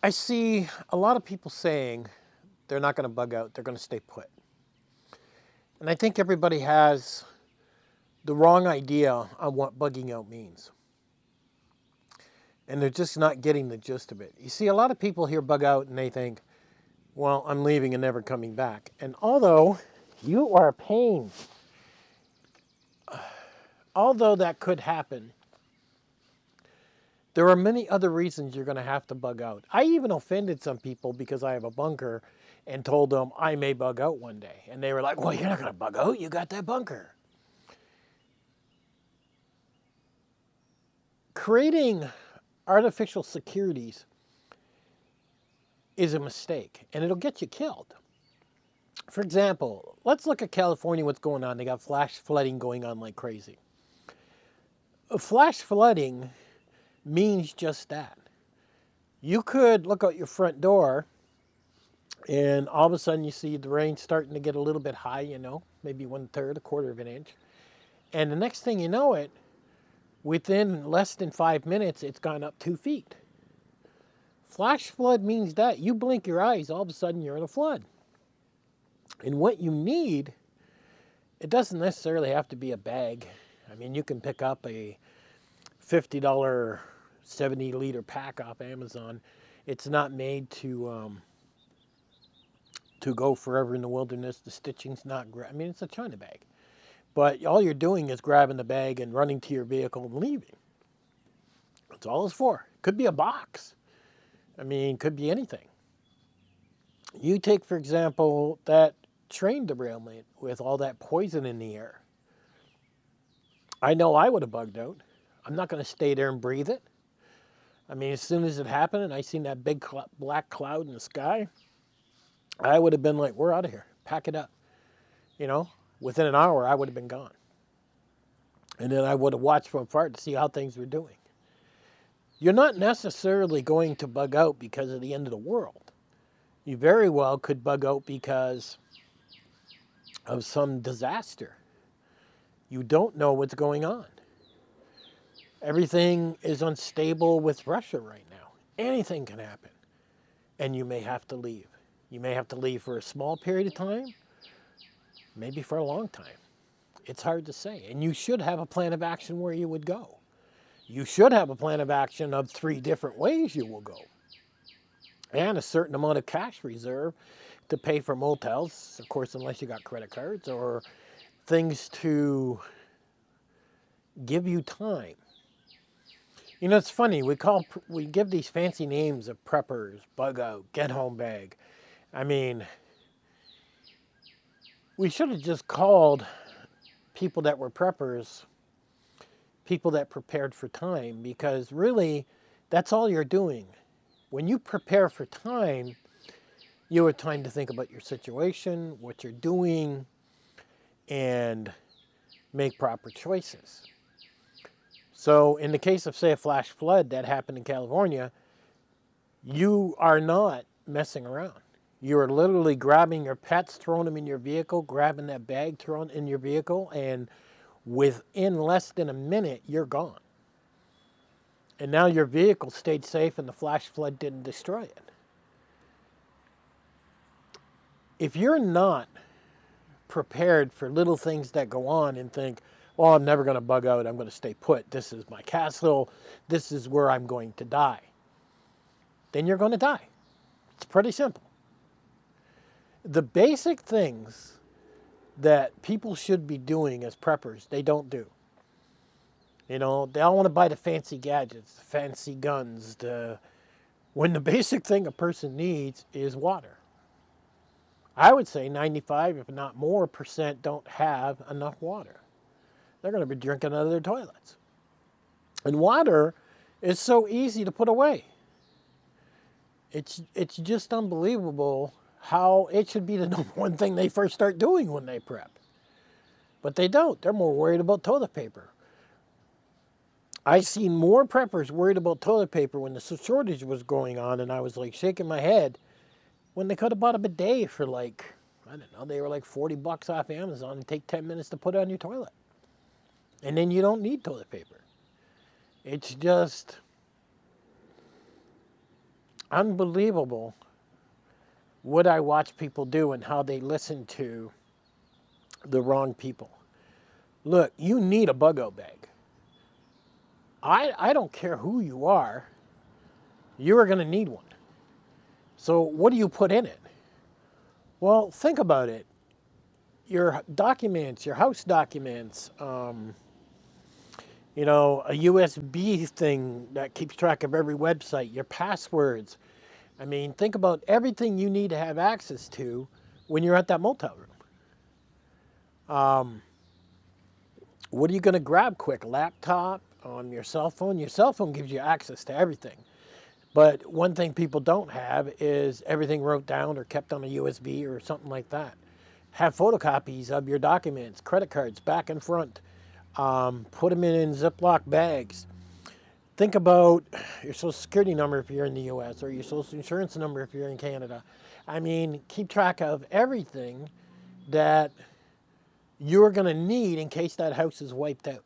I see a lot of people saying they're not going to bug out, they're going to stay put. And I think everybody has the wrong idea on what bugging out means. And they're just not getting the gist of it. You see, a lot of people hear bug out and they think, well, I'm leaving and never coming back. And although that could happen, there are many other reasons you're going to have to bug out. I even offended some people because I have a bunker and told them I may bug out one day. And they were like, well, you're not going to bug out. You got that bunker. Creating artificial securities is a mistake, and it'll get you killed. For example, let's look at California, what's going on. They got flash flooding going on like crazy. Flash flooding means just that. You could look out your front door and all of a sudden you see the rain starting to get a little bit high, maybe 1/3, a quarter of an inch. And the next thing you know it, within less than 5 minutes, it's gone up 2 feet. Flash flood means that you blink your eyes, all of a sudden you're in a flood. And what you need, it doesn't necessarily have to be a bag. I mean, you can pick up a $50 70-liter pack off Amazon. It's not made to go forever in the wilderness. The stitching's not great. I mean, it's a China bag. But all you're doing is grabbing the bag and running to your vehicle and leaving. That's all it's for. Could be a box. I mean, could be anything. You take, for example, that train derailment with all that poison in the air. I know I would have bugged out. I'm not going to stay there and breathe it. I mean, as soon as it happened and I seen that big black cloud in the sky, I would have been like, we're out of here. Pack it up. Within an hour, I would have been gone. And then I would have watched from afar to see how things were doing. You're not necessarily going to bug out because of the end of the world. You very well could bug out because of some disaster. You don't know what's going on. Everything is unstable with Russia right now. Anything can happen. And you may have to leave. You may have to leave for a small period of time, maybe for a long time. It's hard to say. And you should have a plan of action where you would go. You should have a plan of action of 3 different ways you will go. And a certain amount of cash reserve to pay for motels, of course, unless you got credit cards, or things to give you time. It's funny, we give these fancy names of preppers, bug out, get home bag. I mean, we should have just called people that were preppers people that prepared for time, because really that's all you're doing. When you prepare for time, you have time to think about your situation, what you're doing, and make proper choices. So in the case of, say, a flash flood that happened in California, you are not messing around. You are literally grabbing your pets, throwing them in your vehicle, grabbing that bag, throwing it in your vehicle, and within less than a minute, you're gone. And now your vehicle stayed safe and the flash flood didn't destroy it. If you're not prepared for little things that go on and think, well, I'm never going to bug out, I'm going to stay put, this is my castle, this is where I'm going to die, then you're going to die. It's pretty simple. The basic things that people should be doing as preppers, they don't do. They all want to buy the fancy gadgets, the fancy guns, when the basic thing a person needs is water. I would say 95, if not more, percent don't have enough water. They're going to be drinking out of their toilets. And water is so easy to put away. It's just unbelievable how it should be the number one thing they first start doing when they prep. But they don't. They're more worried about toilet paper. I've seen more preppers worried about toilet paper when the shortage was going on, and I was like shaking my head, when they could have bought a bidet for they were like $40 off Amazon and take 10 minutes to put on your toilet. And then you don't need toilet paper. It's just, Unbelievable what I watch people do and how they listen to the wrong people. Look, you need a bug-out bag. I don't care who you are, going to need one. So what do you put in it? Well, think about it. Your documents, your house documents, a USB thing that keeps track of every website, your passwords. I mean, think about everything you need to have access to when you're at that motel room. What are you going to grab quick? Laptop, your cell phone? Your cell phone gives you access to everything. But one thing people don't have is everything wrote down or kept on a USB or something like that. Have photocopies of your documents, credit cards, back and front. Put them in Ziploc bags. Think about your social security number if you're in the US or your social insurance number if you're in Canada. I mean, keep track of everything that you're going to need in case that house is wiped out.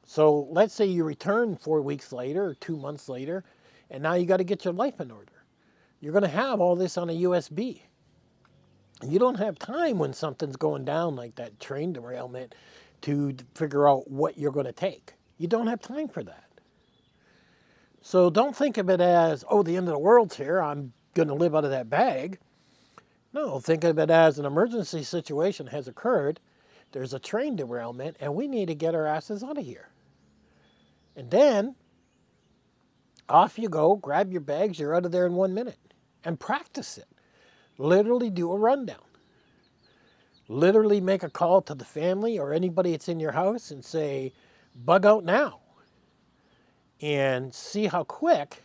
So let's say you return 4 weeks later or 2 months later, and now you got to get your life in order. You're going to have all this on a USB. You don't have time when something's going down like that train derailment to figure out what you're going to take. You don't have time for that. So don't think of it as, oh, the end of the world's here, I'm going to live out of that bag. No, think of it as an emergency situation has occurred, there's a train derailment, and we need to get our asses out of here. And then, off you go, grab your bags, you're out of there in 1 minute. And practice it. Literally do a rundown. Literally make a call to the family or anybody that's in your house and say, bug out now. And see how quick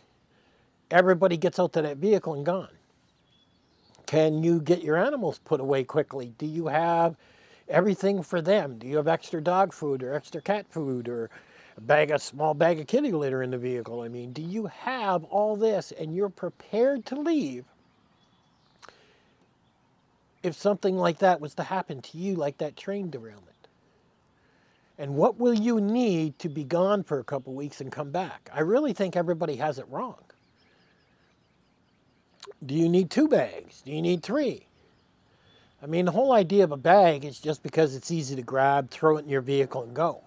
everybody gets out to that vehicle and gone. Can you get your animals put away quickly? Do you have everything for them? Do you have extra dog food or extra cat food or a small bag of kitty litter in the vehicle? I mean, do you have all this and you're prepared to leave if something like that was to happen to you, like that train derailment? And what will you need to be gone for a couple weeks and come back? I really think everybody has it wrong. Do you need 2 bags? Do you need 3? I mean, the whole idea of a bag is just because it's easy to grab, throw it in your vehicle and go.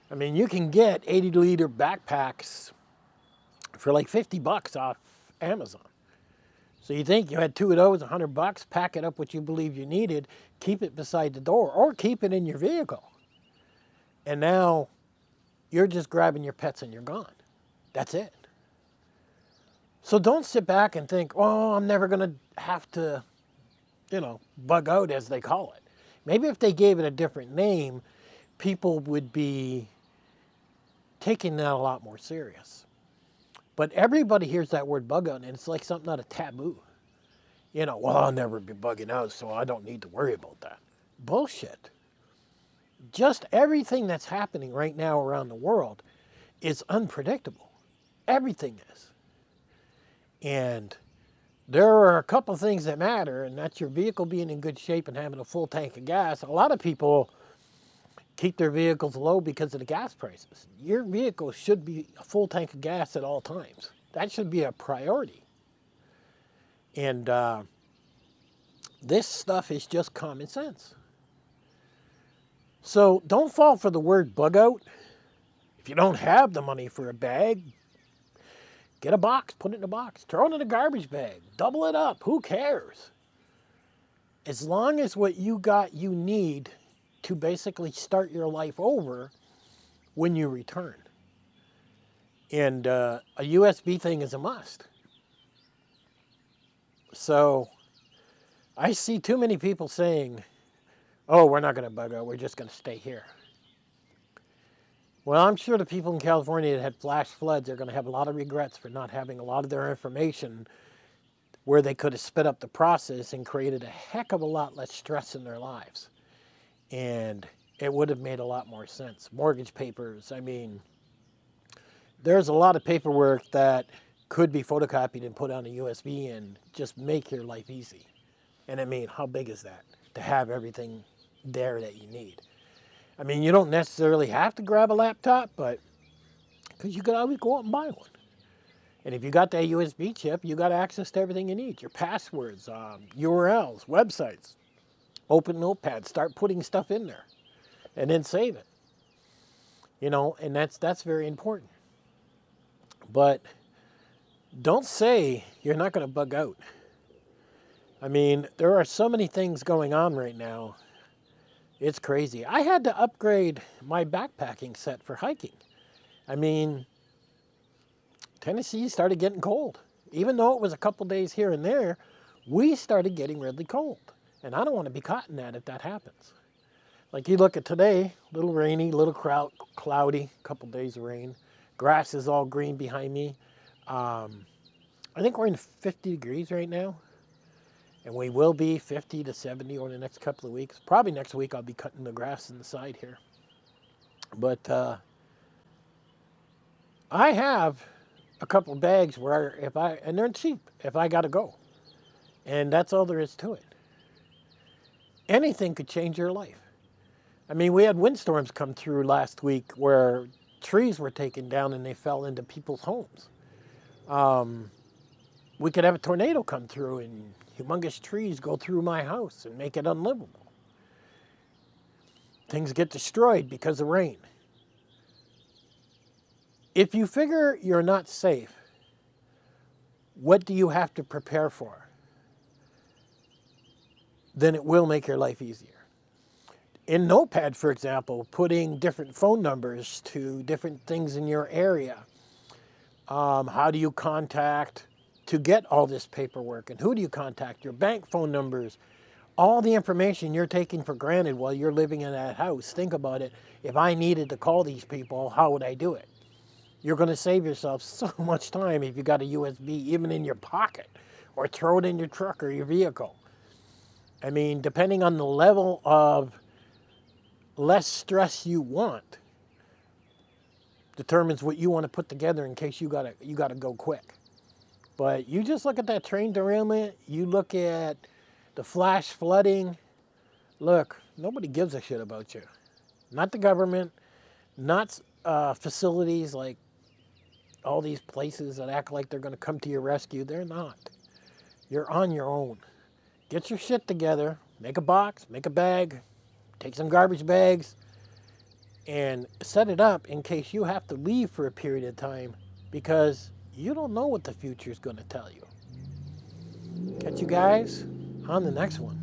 I mean, you can get 80-liter backpacks for like $50 off Amazon. So you think you had 2 of those, $100, pack it up what you believe you needed, keep it beside the door, or keep it in your vehicle. And now you're just grabbing your pets and you're gone. That's it. So don't sit back and think, oh, I'm never going to have to, bug out, as they call it. Maybe if they gave it a different name, people would be taking that a lot more serious. But everybody hears that word bug out and it's like something out of taboo. Well, I'll never be bugging out, so I don't need to worry about that. Bullshit. Just everything that's happening right now around the world is unpredictable. Everything is. And there are a couple things that matter, and that's your vehicle being in good shape and having a full tank of gas. A lot of people keep their vehicles low because of the gas prices. Your vehicle should be a full tank of gas at all times. That should be a priority. And this stuff is just common sense. So don't fall for the word bug out. If you don't have the money for a bag, get a box, put it in a box, throw it in a garbage bag, double it up, who cares? As long as what you got you need to basically start your life over when you return. And a USB thing is a must. So I see too many people saying, oh, we're not going to bug out, we're just going to stay here. Well, I'm sure the people in California that had flash floods are going to have a lot of regrets for not having a lot of their information where they could have sped up the process and created a heck of a lot less stress in their lives. And it would have made a lot more sense. Mortgage papers, I mean, there's a lot of paperwork that could be photocopied and put on a USB and just make your life easy. And I mean, how big is that? To have everything there that you need. I mean, you don't necessarily have to grab a laptop, but because you could always go out and buy one. And if you got that USB chip, you got access to everything you need. Your passwords, URLs, websites. Open Notepad, start putting stuff in there, and then save it. And that's very important. But don't say you're not going to bug out. I mean, there are so many things going on right now. It's crazy. I had to upgrade my backpacking set for hiking. I mean, Tennessee started getting cold. Even though it was a couple days here and there, we started getting really cold. And I don't want to be caught in that if that happens. Like you look at today, a little rainy, a little cloudy, a couple days of rain. Grass is all green behind me. I think we're in 50 degrees right now. And we will be 50 to 70 over the next couple of weeks. Probably next week I'll be cutting the grass in the side here. But I have a couple of bags where and they're cheap if I got to go. And that's all there is to it. Anything could change your life. I mean, we had windstorms come through last week where trees were taken down and they fell into people's homes. We could have a tornado come through and humongous trees go through my house and make it unlivable. Things get destroyed because of rain. If you figure you're not safe, what do you have to prepare for? Then it will make your life easier. In Notepad, for example, putting different phone numbers to different things in your area. How do you contact to get all this paperwork? And who do you contact? Your bank phone numbers. All the information you're taking for granted while you're living in that house. Think about it. If I needed to call these people, how would I do it? You're going to save yourself so much time if you got a USB even in your pocket or throw it in your truck or your vehicle. I mean, depending on the level of less stress you want determines what you want to put together in case you gotta go quick. But you just look at that train derailment, you look at the flash flooding. Look, nobody gives a shit about you. Not the government, not facilities like all these places that act like they're going to come to your rescue. They're not. You're on your own. Get your shit together, make a box, make a bag, take some garbage bags, and set it up in case you have to leave for a period of time because you don't know what the future is going to tell you. Catch you guys on the next one.